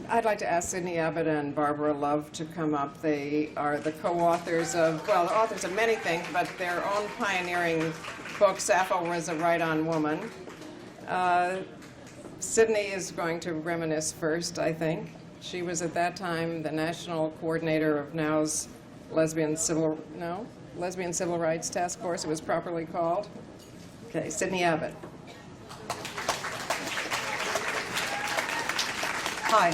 I'd like to ask Sidney Abbott and Barbara Love to come up. They are the co-authors of, well, the authors of many things, but their own pioneering book, Sappho Was a Right-On Woman. Sidney is going to reminisce first, I think. She was at that time the national coordinator of NOW's Lesbian Civil Rights Task Force, it was properly called. Okay, Sidney Abbott. Hi.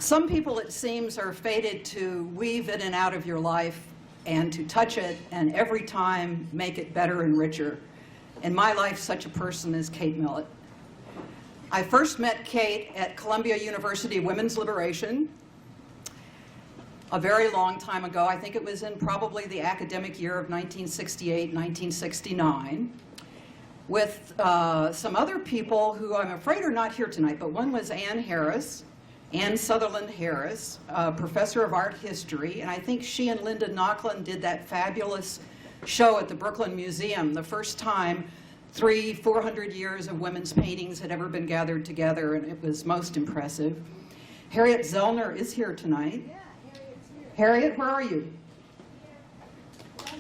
Some people, it seems, are fated to weave in and out of your life and to touch it and every time make it better and richer. In my life, such a person is Kate Millet. I first met Kate at Columbia University Women's Liberation a very long time ago. I think it was in probably the academic year of 1968, 1969. With some other people who I'm afraid are not here tonight, but one was Ann Sutherland Harris, professor of art history, and I think she and Linda Nochlin did that fabulous show at the Brooklyn Museum, the first time 400 years of women's paintings had ever been gathered together, and it was most impressive. Harriet Zellner is here tonight. Yeah, Harriet's here. Harriet, where are you?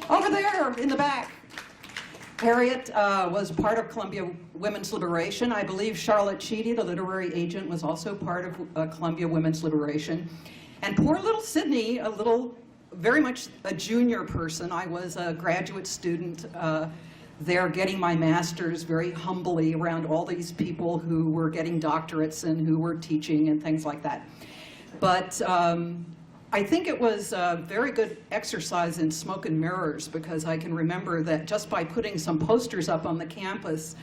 Over there, in the back. Harriet was part of Columbia Women's Liberation. I believe Charlotte Cheedy, the literary agent, was also part of Columbia Women's Liberation. And poor little Sidney, very much a junior person. I was a graduate student there getting my master's very humbly around all these people who were getting doctorates and who were teaching and things like that. But I think it was a very good exercise in smoke and mirrors, because I can remember that just by putting some posters up on the campus,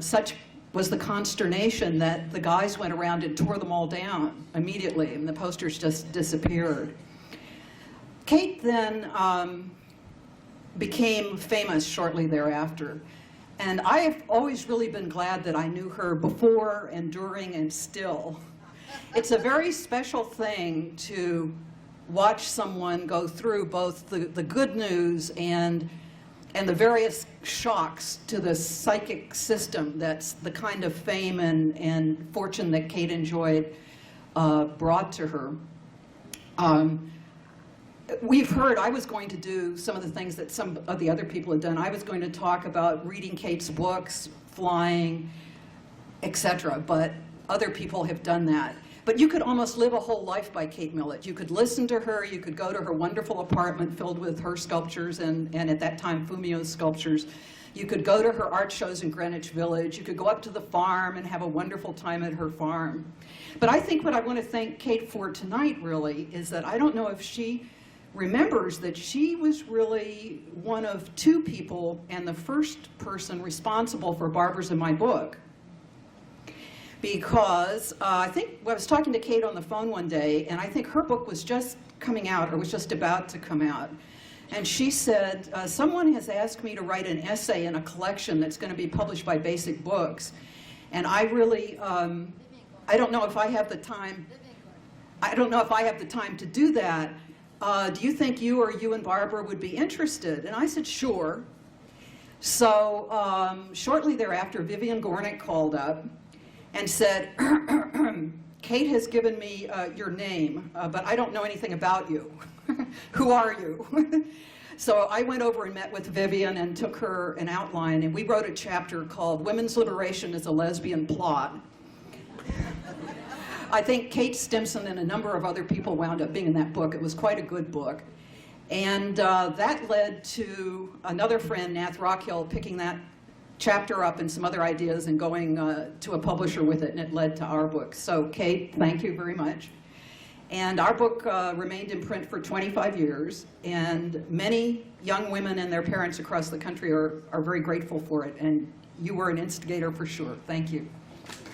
such was the consternation that the guys went around and tore them all down immediately, and the posters just disappeared. Kate then became famous shortly thereafter, and I have always really been glad that I knew her before and during and still. It's a very special thing to watch someone go through both the good news and the various shocks to the psychic system that's the kind of fame and fortune that Kate enjoyed brought to her. We've heard, I was going to do some of the things that some of the other people had done. I was going to talk about reading Kate's books, flying, etc., but other people have done that. But you could almost live a whole life by Kate Millet. You could listen to her, you could go to her wonderful apartment filled with her sculptures and at that time Fumio's sculptures. You could go to her art shows in Greenwich Village. You could go up to the farm and have a wonderful time at her farm. But I think what I want to thank Kate for tonight really is that I don't know if she remembers that she was really one of two people and the first person responsible for Barbara's and my book. Because I think I was talking to Kate on the phone one day, and I think her book was just coming out or was just about to come out. And she said, someone has asked me to write an essay in a collection that's going to be published by Basic Books. And I really, I don't know if I have the time. I don't know if I have the time to do that. Do you think you and Barbara would be interested? And I said, sure. So shortly thereafter, Vivian Gornick called up and said, Kate has given me your name, but I don't know anything about you. Who are you? So I went over and met with Vivian and took her an outline, and we wrote a chapter called Women's Liberation is a Lesbian Plot. I think Kate Stimson and a number of other people wound up being in that book. It was quite a good book. And that led to another friend, Nath Rockhill, picking that chapter up and some other ideas and going to a publisher with it, and it led to our book. So Kate, thank you very much. And our book remained in print for 25 years, and many young women and their parents across the country are very grateful for it, and you were an instigator for sure. Thank you.